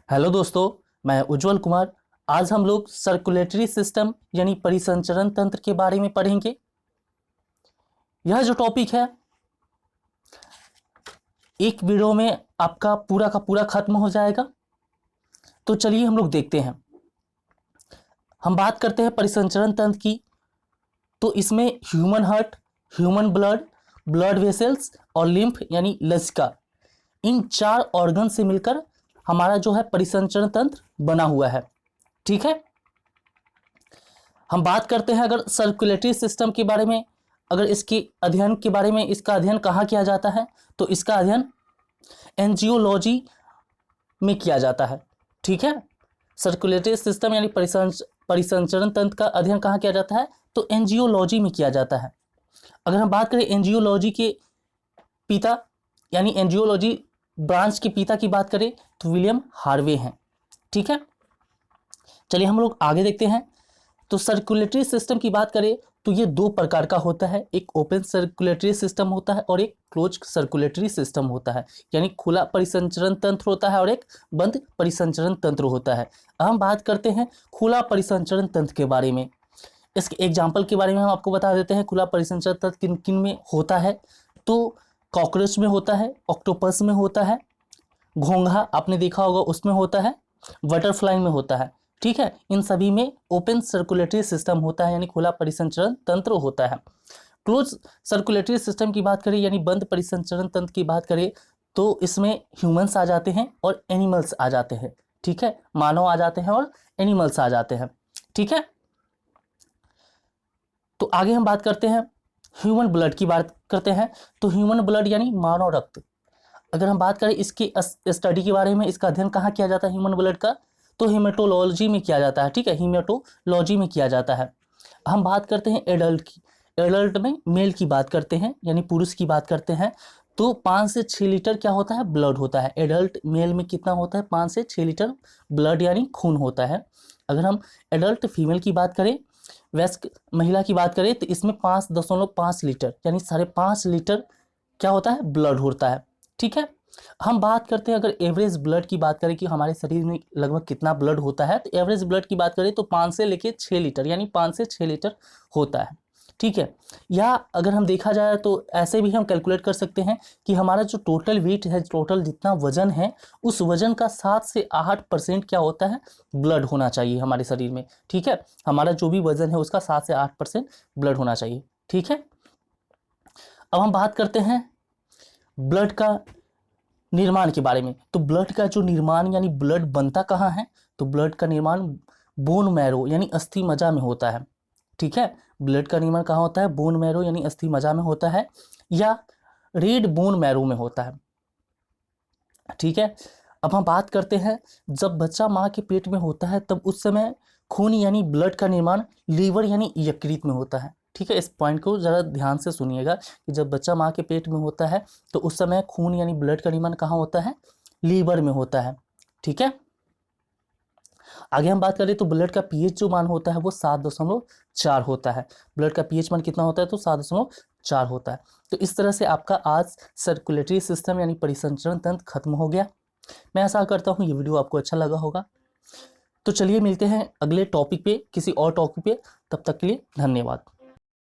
Hello दोस्तों, मैं उज्जवल कुमार। आज हम लोग सर्कुलेटरी सिस्टम यानी परिसंचरण तंत्र के बारे में पढ़ेंगे। यह जो टॉपिक है एक वीडियो में आपका पूरा का पूरा खत्म हो जाएगा। तो चलिए हम लोग देखते हैं। हम बात करते हैं परिसंचरण तंत्र की। तो इसमें human heart, human blood, blood vessels और लिम्फ यानी लसिका, इन 4 ऑर्गन से मिलकर हमारा जो है परिसंचरण तंत्र बना हुआ है। ठीक है। हम बात करते हैं अगर सर्कुलेटरी सिस्टम के बारे में, अगर इसके अध्ययन के बारे में, इसका अध्ययन कहाँ किया जाता है, तो इसका अध्ययन एंजियोलॉजी में किया जाता है। ठीक है। सर्कुलेटरी सिस्टम यानी परिसंचरण तंत्र का अध्ययन कहाँ किया जाता है, तो एंजियोलॉजी में किया जाता है। अगर हम बात करें एंजियोलॉजी के पिता यानी एंजियोलॉजी ब्रांच के पिता की बात करें तो विलियम हार्वे हैं। ठीक है। चलिए हम लोग आगे देखते हैं। तो सर्कुलेटरी सिस्टम की बात करें तो ये 2 प्रकार का होता है। एक ओपन सर्कुलेटरी सिस्टम होता है और एक क्लोज सर्कुलेटरी सिस्टम होता है, यानी खुला परिसंचरण तंत्र होता है और एक बंद परिसंचरण तंत्र होता है। अब हम बात करते हैं खुला परिसंचरण तंत्र के बारे में। इसके एग्जाम्पल के बारे में हम आपको बता देते हैं। खुला परिसंचरण तंत्र किन किन में होता है, तो कॉकरोच में होता है, ऑक्टोपस में होता है, घोंघा आपने देखा होगा उसमें होता है, बटरफ्लाई में होता है। ठीक है। इन सभी में ओपन सर्कुलेटरी सिस्टम होता है यानी खुला परिसंचरण तंत्र होता है। क्लोज सर्कुलेटरी सिस्टम की बात करें यानी बंद परिसंचरण तंत्र की बात करें तो इसमें ह्यूमंस आ जाते हैं और एनिमल्स आ जाते हैं। ठीक है। मानव आ जाते हैं और एनिमल्स आ जाते हैं। ठीक है। तो आगे हम बात करते हैं ह्यूमन ब्लड की बात करते हैं। तो ह्यूमन ब्लड यानी मानव रक्त। अगर हम बात करें इसकी स्टडी के बारे में, इसका अध्ययन कहाँ किया जाता है ह्यूमन ब्लड का, तो हेमेटोलॉजी में किया जाता है। ठीक है। हीमेटोलॉजी में किया जाता है। हम बात करते हैं एडल्ट की। एडल्ट में मेल की बात करते हैं यानी पुरुष की बात करते हैं तो 5 से 6 लीटर क्या होता है, ब्लड होता है। एडल्ट मेल में कितना होता है, 5 से 6 लीटर ब्लड यानी खून होता है। अगर हम एडल्ट फीमेल की बात करें, वयस्क महिला की बात करें, तो इसमें 5.5 लीटर यानी 5.5 लीटर क्या होता है, ब्लड होता है। ठीक है। हम बात करते हैं अगर एवरेज ब्लड की बात करें कि हमारे शरीर में लगभग कितना ब्लड होता है, तो एवरेज ब्लड की बात करें तो 5 से लेके 6 लीटर यानी 5 से 6 लीटर होता है। ठीक है। या अगर हम देखा जाए तो ऐसे भी हम कैलकुलेट कर सकते हैं कि हमारा जो टोटल वेट है, टोटल जितना वजन है, उस वजन का 7 से 8% क्या होता है, ब्लड होना चाहिए हमारे शरीर में। ठीक है। हमारा जो भी वजन है उसका 7 से 8% ब्लड होना चाहिए। ठीक है। अब हम बात करते हैं ब्लड का निर्माण के बारे में। तो ब्लड का जो निर्माण यानी ब्लड बनता कहाँ है, तो ब्लड का निर्माण बोन मैरो यानी अस्थि मज्जा में होता है। ठीक है। ब्लड का निर्माण कहाँ होता है, बोन मैरो यानी अस्थि मज्जा में होता है या रेड बोन मैरो में होता है। ठीक है। अब हम बात करते हैं जब बच्चा माँ के पेट में होता है तब उस समय खून यानी ब्लड का निर्माण लीवर यानी यकृत में होता है। ठीक है। इस पॉइंट को ज़रा ध्यान से सुनिएगा कि जब बच्चा माँ के पेट में होता है तो उस समय खून यानी ब्लड का निर्माण कहाँ होता है, लीवर में होता है। ठीक है। आगे हम बात करें तो ब्लड का पीएच जो मान होता है वो 7.4 होता है। ब्लड का पीएच मान कितना होता है, तो 7.4 होता है। तो इस तरह से आपका आज सर्कुलेटरी सिस्टम यानी परिसंचरण तंत्र खत्म हो गया। मैं ऐसा करता हूँ ये वीडियो आपको अच्छा लगा होगा। तो चलिए मिलते हैं अगले टॉपिक पे, किसी और टॉपिक पे। तब तक के लिए धन्यवाद।